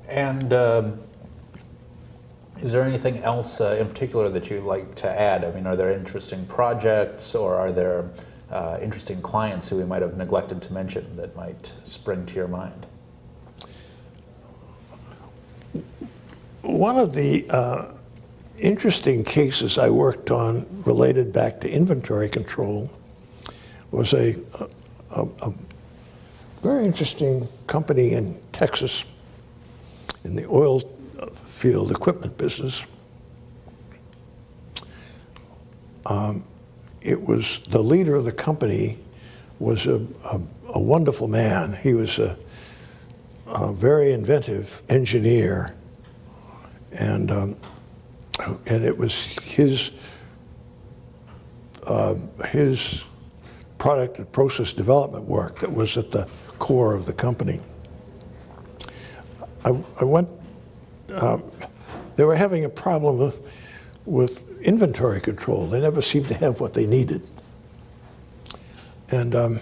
And is there anything else in particular that you'd like to add? I mean, are there interesting projects, or are there interesting clients who we might have neglected to mention that might spring to your mind? One of the interesting cases I worked on related back to inventory control was a very interesting company in Texas in the oil field equipment business. It was the leader of the company was a wonderful man. He was a very inventive engineer, and it was his product and process development work that was at the core of the company. I went. They were having a problem with inventory control. They never seemed to have what they needed. And I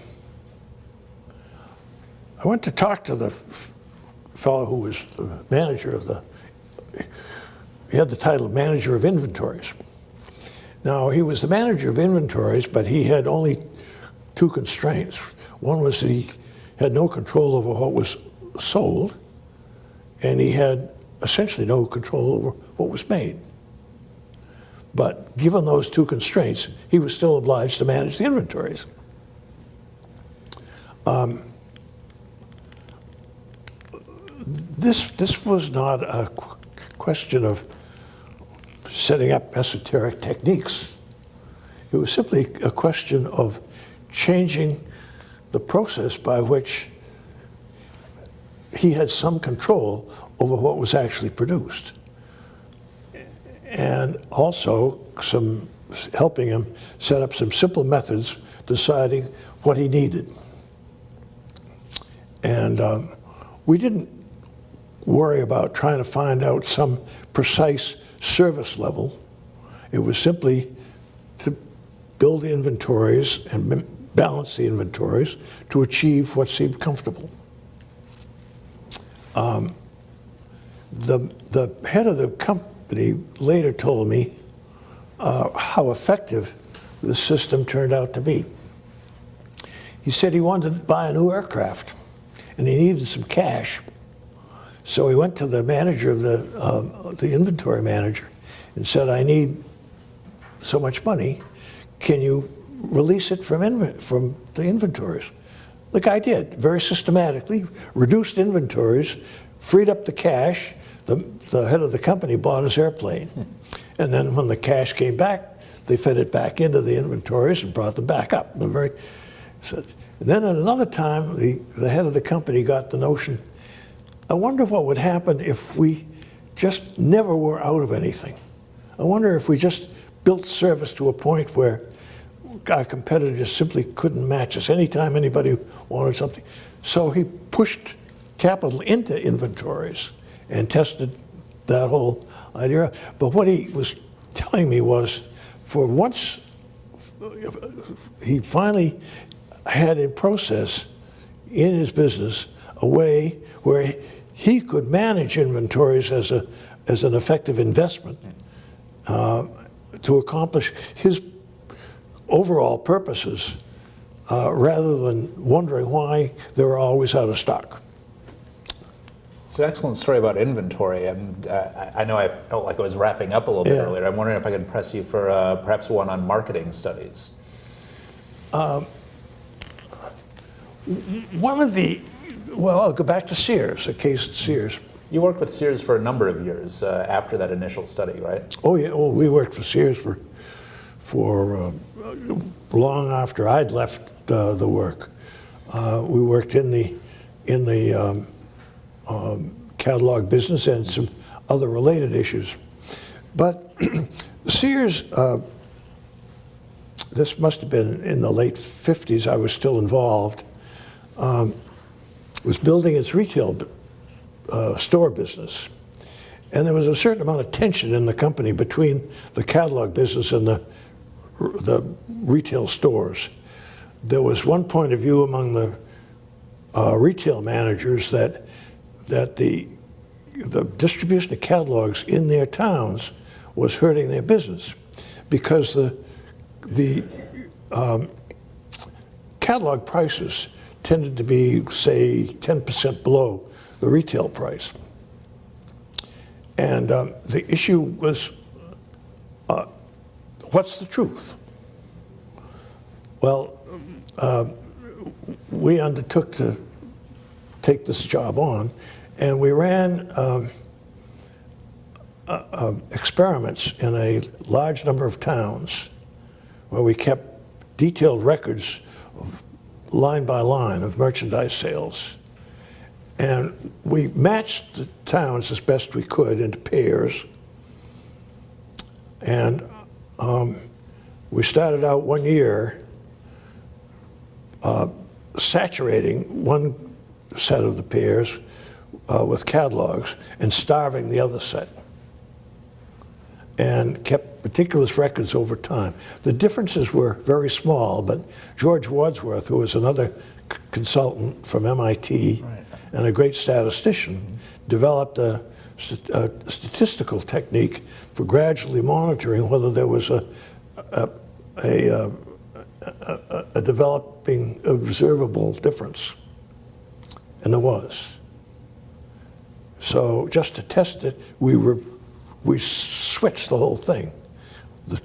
went to talk to the fellow who was the manager of he had the title of manager of inventories. Now, he was the manager of inventories, but he had only two constraints. One was that he had no control over what was sold, and he had essentially no control over what was made. But given those two constraints, he was still obliged to manage the inventories. This was not a question of setting up esoteric techniques. It was simply a question of changing the process by which he had some control over what was actually produced, and also helping him set up some simple methods deciding what he needed. And we didn't worry about trying to find out some precise service level. It was simply to build inventories and balance the inventories to achieve what seemed comfortable. The head of the company later told me how effective the system turned out to be. He said he wanted to buy a new aircraft, and he needed some cash. So he went to the manager of the inventory manager and said, "I need so much money. Can you release it from the inventories?" The guy did, very systematically, reduced inventories, freed up the cash. The head of the company bought his airplane. And then when the cash came back, they fed it back into the inventories and brought them back up. And then at another time, the head of the company got the notion, I wonder what would happen if we just never were out of anything. I wonder if we just built service to a point where our competitors simply couldn't match us anytime anybody wanted something. So he pushed capital into inventories and tested that whole idea. But what he was telling me was, for once he finally had in process in his business a way where he could manage inventories as an effective investment to accomplish his overall purposes rather than wondering why they were always out of stock. It's an excellent story about inventory. And I know I felt like I was wrapping up a little bit earlier. I'm wondering if I could press you for perhaps one on marketing studies. Well, I'll go back to Sears, a case at Sears. You worked with Sears for a number of years after that initial study, right? Oh yeah, we worked for Sears for long after I'd left the work. We worked in the catalog business and some other related issues. But Sears, this must have been in the late 50s, I was still involved, was building its retail store business. And there was a certain amount of tension in the company between the catalog business and the retail stores. There was one point of view among the retail managers that the the distribution of catalogs in their towns was hurting their business because the catalog prices tended to be, say, 10% below the retail price. And the issue was, what's the truth? Well, we undertook to take this job on, and we ran experiments in a large number of towns where we kept detailed records of line by line of merchandise sales. And we matched the towns as best we could into pairs. And we started out one year saturating one set of the pairs with catalogs and starving the other set, and kept meticulous records over time. The differences were very small, but George Wadsworth, who was another consultant from MIT, right, and a great statistician, developed a statistical technique for gradually monitoring whether there was a developing observable difference. And there was. So just to test it, we switched the whole thing. The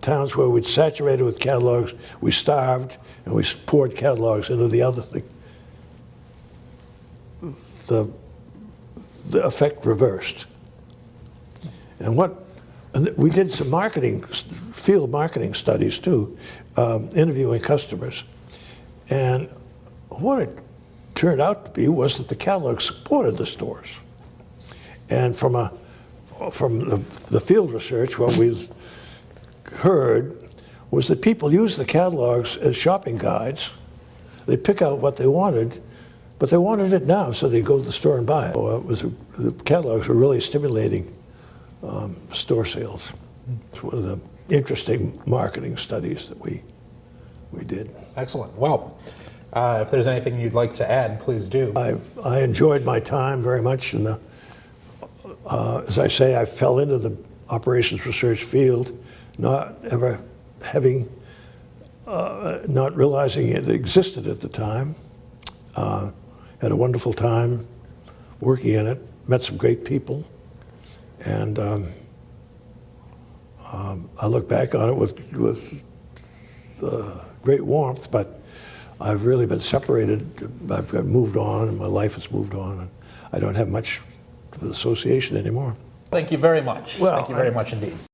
towns where we'd saturated with catalogs, we starved, and we poured catalogs into the other thing. The effect reversed. And we did some field marketing studies too, interviewing customers. And what it turned out to be was that the catalog supported the stores. And from the field research, what we heard was that people use the catalogs as shopping guides. They pick out what they wanted, but they wanted it now, so they go to the store and buy it. So the catalogs were really stimulating store sales. It's one of the interesting marketing studies that we did. Excellent. Well, if there's anything you'd like to add, please do. I enjoyed my time very much, and as I say, I fell into the operations research field, not ever having, not realizing it existed at the time. Had a wonderful time working in it, met some great people, and I look back on it with great warmth, but I've really been separated. I've moved on, and my life has moved on, and I don't have much of an association anymore. Thank you very much. Well, thank you very much indeed.